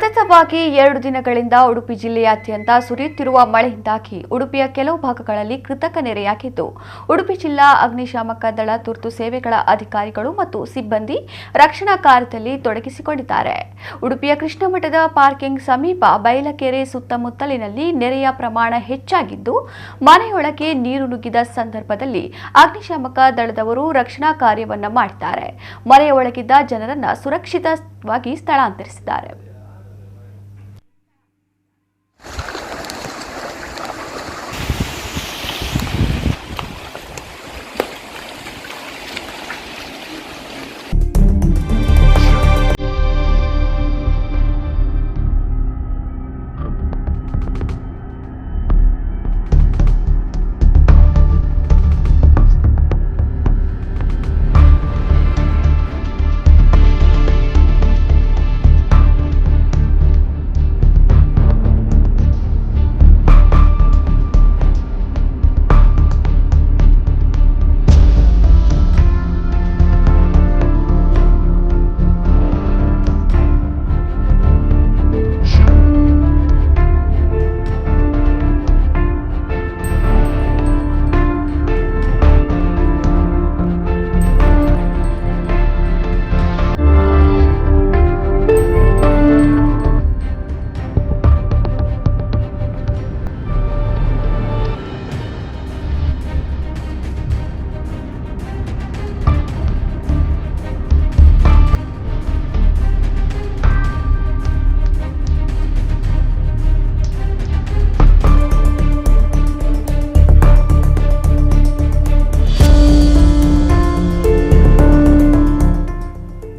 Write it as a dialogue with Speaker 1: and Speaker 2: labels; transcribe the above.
Speaker 1: ಸತತವಾಗಿ 2 ದಿನಗಳಿಂದ ಉಡುಪಿ ಜಿಲ್ಲೆಯಾದ್ಯಂತ ಸುರಿಯುತ್ತಿರುವ ಮಳೆಯಿಂದಾಗಿ ಉಡುಪಿಯ ಕೆಲವು ಭಾಗಗಳಲ್ಲಿ ಕೃತಕ ನೆರೆಯಾಗಿದ್ದು, ಉಡುಪಿ ಜಿಲ್ಲಾ ಅಗ್ನಿಶಾಮಕ ದಳ ತುರ್ತು ಸೇವೆಗಳ ಅಧಿಕಾರಿಗಳು ಮತ್ತು ಸಿಬ್ಬಂದಿ ರಕ್ಷಣಾ ಕಾರ್ಯದಲ್ಲಿ ತೊಡಗಿಸಿಕೊಂಡಿದ್ದಾರೆ. ಉಡುಪಿಯ ಕೃಷ್ಣಮಠದ ಪಾರ್ಕಿಂಗ್ ಸಮೀಪ ಬೈಲಕೆರೆ ಸುತ್ತಮುತ್ತಲಿನಲ್ಲಿ ನೆರೆಯ ಪ್ರಮಾಣ ಹೆಚ್ಚಾಗಿದ್ದು, ಮನೆಯೊಳಗೆ ನೀರು ನುಗ್ಗಿದ ಸಂದರ್ಭದಲ್ಲಿ ಅಗ್ನಿಶಾಮಕ ದಳದವರು ರಕ್ಷಣಾ ಕಾರ್ಯವನ್ನು ಮಾಡಿದ್ದಾರೆ. ಮನೆಯ ಒಳಗಿದ್ದ ಜನರನ್ನು ಸುರಕ್ಷಿತವಾಗಿ ಸ್ಥಳಾಂತರಿಸಿದ್ದಾರೆ.